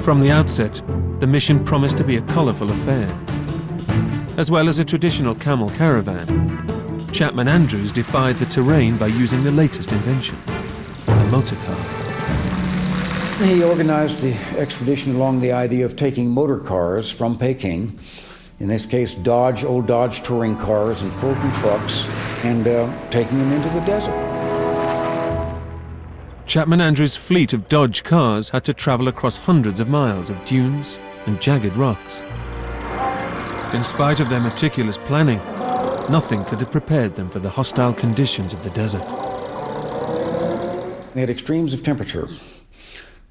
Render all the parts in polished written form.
From the outset, the mission promised to be a colourful affair. As well as a traditional camel caravan, Chapman Andrews defied the terrain by using the latest invention, a motor car. He organized the expedition along the idea of taking motor cars from Peking, in this case old Dodge touring cars and Fulton trucks, and taking them into the desert. Chapman Andrews' fleet of Dodge cars had to travel across hundreds of miles of dunes and jagged rocks. In spite of their meticulous planning, nothing could have prepared them for the hostile conditions of the desert. They had extremes of temperature.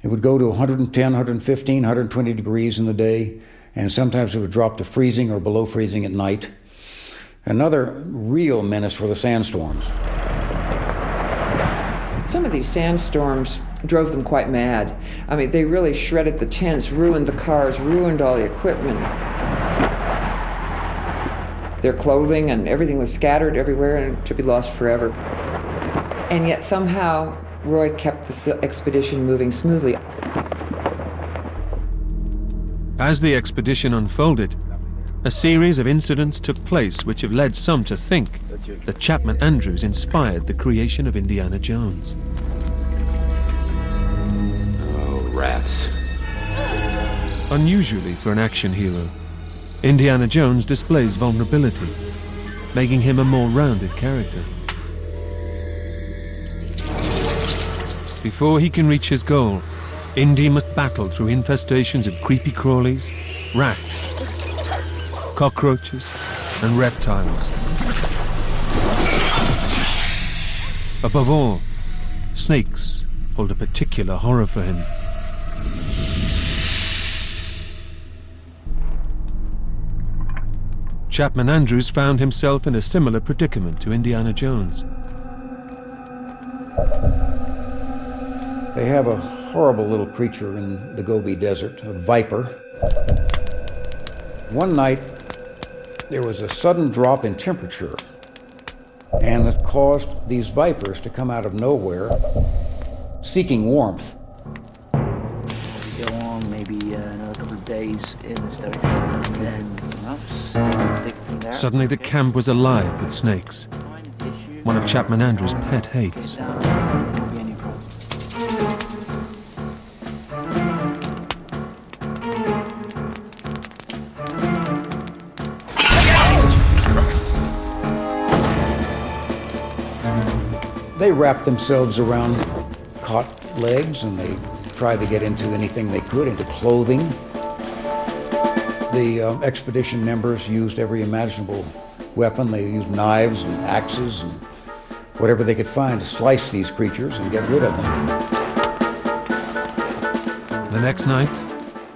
It would go to 110, 115, 120 degrees in the day, and sometimes it would drop to freezing or below freezing at night. Another real menace were the sandstorms. Some of these sandstorms drove them quite mad. I mean, they really shredded the tents, ruined the cars, ruined all the equipment. Their clothing and everything was scattered everywhere and to be lost forever. And yet somehow Roy kept the expedition moving smoothly. As the expedition unfolded, a series of incidents took place which have led some to think that Chapman Andrews inspired the creation of Indiana Jones. Oh, rats. Unusually for an action hero, Indiana Jones displays vulnerability, making him a more rounded character. Before he can reach his goal, Indy must battle through infestations of creepy crawlies, rats, cockroaches, and reptiles. Above all, snakes hold a particular horror for him. Chapman Andrews found himself in a similar predicament to Indiana Jones. They have a horrible little creature in the Gobi Desert, a viper. One night, there was a sudden drop in temperature, and it caused these vipers to come out of nowhere, seeking warmth. Go on maybe another couple of days in this direction, and then perhaps take it from there. Suddenly the camp was alive with snakes, one of Chapman Andrews' pet hates. They wrapped themselves around caught legs, and they tried to get into anything they could, into clothing. The expedition members used every imaginable weapon. They used knives and axes and whatever they could find to slice these creatures and get rid of them. The next night,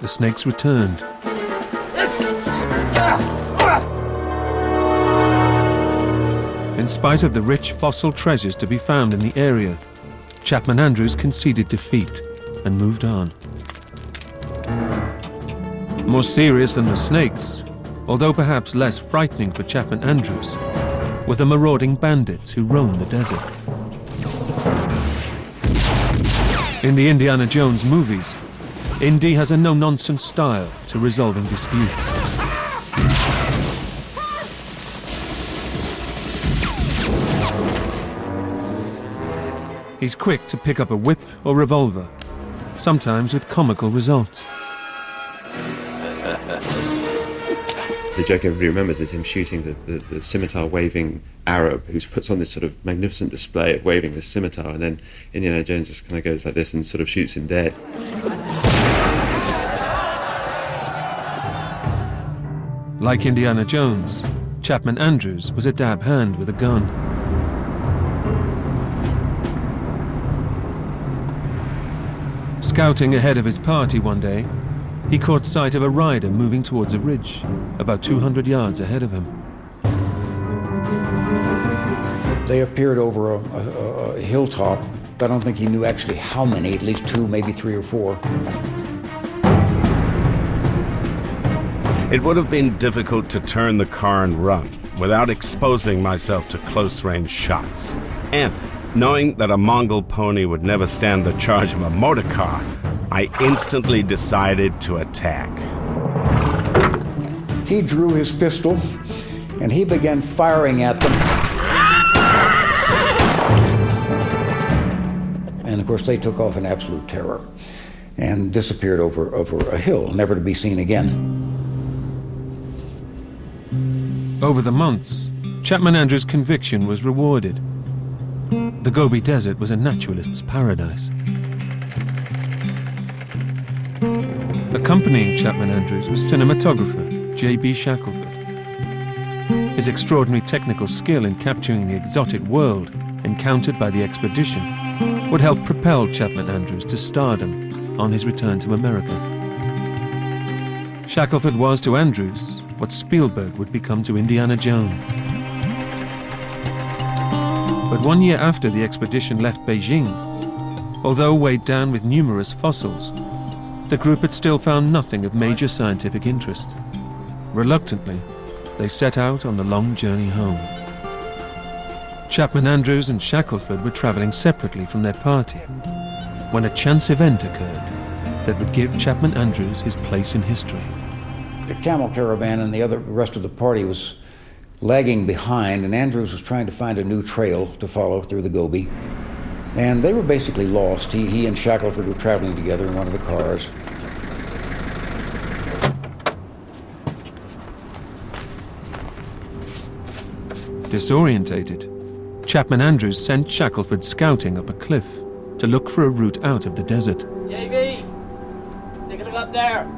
the snakes returned. In spite of the rich fossil treasures to be found in the area, Chapman Andrews conceded defeat and moved on. More serious than the snakes, although perhaps less frightening for Chapman Andrews, were the marauding bandits who roamed the desert. In the Indiana Jones movies, Indy has a no-nonsense style to resolving disputes. He's quick to pick up a whip or revolver, sometimes with comical results. The joke everybody remembers is him shooting the scimitar-waving Arab who puts on this sort of magnificent display of waving this scimitar, and then Indiana Jones just kind of goes like this and sort of shoots him dead. Like Indiana Jones, Chapman Andrews was a dab hand with a gun. Scouting ahead of his party one day, he caught sight of a rider moving towards a ridge, about 200 yards ahead of him. They appeared over a hilltop. I don't think he knew actually how many, at least 2, maybe 3 or 4. It would have been difficult to turn the car and run without exposing myself to close-range shots. And Knowing that a Mongol pony would never stand the charge of a motor car, I instantly decided to attack. He drew his pistol and he began firing at them. And of course they took off in absolute terror and disappeared over a hill, never to be seen again. Over the months, Chapman Andrews' conviction was rewarded. The Gobi Desert was a naturalist's paradise. Accompanying Chapman Andrews was cinematographer J.B. Shackelford. His extraordinary technical skill in capturing the exotic world encountered by the expedition would help propel Chapman Andrews to stardom on his return to America. Shackelford was to Andrews what Spielberg would become to Indiana Jones. But 1 year after the expedition left Beijing, although weighed down with numerous fossils, the group had still found nothing of major scientific interest. Reluctantly, they set out on the long journey home. Chapman Andrews and Shackelford were traveling separately from their party when a chance event occurred that would give Chapman Andrews his place in history. The camel caravan and the rest of the party was lagging behind, and Andrews was trying to find a new trail to follow through the Gobi. And they were basically lost. He and Shackelford were traveling together in one of the cars. Disorientated, Chapman Andrews sent Shackelford scouting up a cliff to look for a route out of the desert. JV, take a look up there.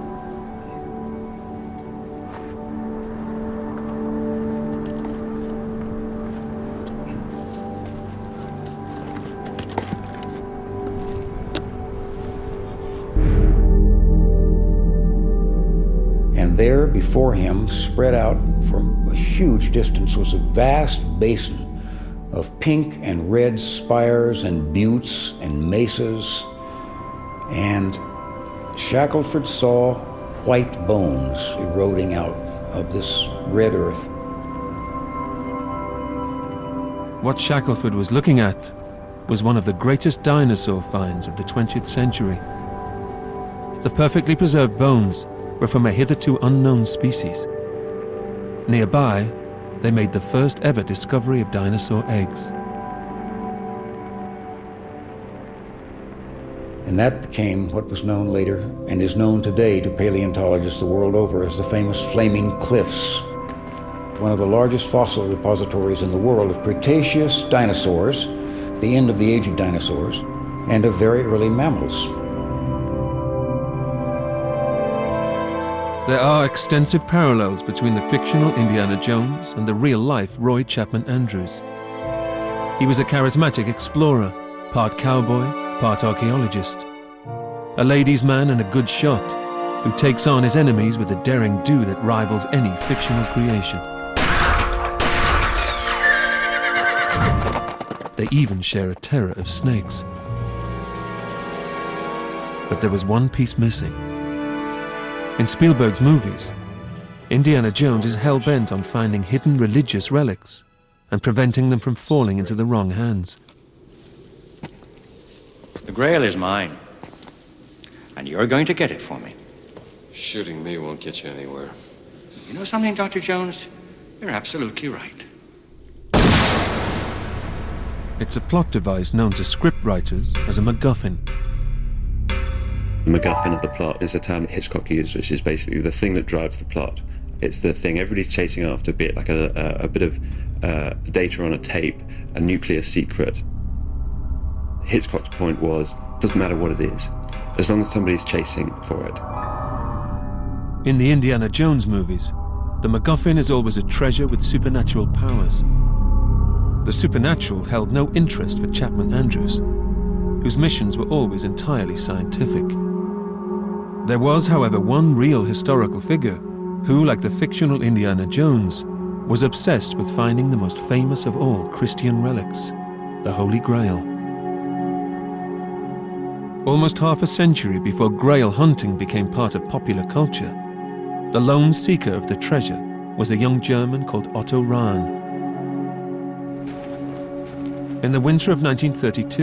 There, before him, spread out from a huge distance, was a vast basin of pink and red spires and buttes and mesas. And Shackelford saw white bones eroding out of this red earth. What Shackelford was looking at was one of the greatest dinosaur finds of the 20th century. The perfectly preserved bones were from a hitherto unknown species. Nearby, they made the first ever discovery of dinosaur eggs. And that became what was known later and is known today to paleontologists the world over as the famous Flaming Cliffs, one of the largest fossil repositories in the world of Cretaceous dinosaurs, the end of the age of dinosaurs, and of very early mammals. There are extensive parallels between the fictional Indiana Jones and the real-life Roy Chapman Andrews. He was a charismatic explorer, part cowboy, part archaeologist. A ladies' man and a good shot, who takes on his enemies with a daring do that rivals any fictional creation. They even share a terror of snakes. But there was one piece missing. In Spielberg's movies, Indiana Jones is hell-bent on finding hidden religious relics and preventing them from falling into the wrong hands. The Grail is mine, and you're going to get it for me. Shooting me won't get you anywhere. You know something, Dr. Jones? You're absolutely right. It's a plot device known to scriptwriters as a MacGuffin. The MacGuffin of the plot is a term that Hitchcock used, which is basically the thing that drives the plot. It's the thing everybody's chasing after, be it like a bit of data on a tape, a nuclear secret. Hitchcock's point was, doesn't matter what it is, as long as somebody's chasing for it. In the Indiana Jones movies, the MacGuffin is always a treasure with supernatural powers. The supernatural held no interest for Chapman Andrews, whose missions were always entirely scientific. There was, however, one real historical figure who, like the fictional Indiana Jones, was obsessed with finding the most famous of all Christian relics, the Holy Grail. Almost half a century before Grail hunting became part of popular culture, the lone seeker of the treasure was a young German called Otto Rahn. In the winter of 1932,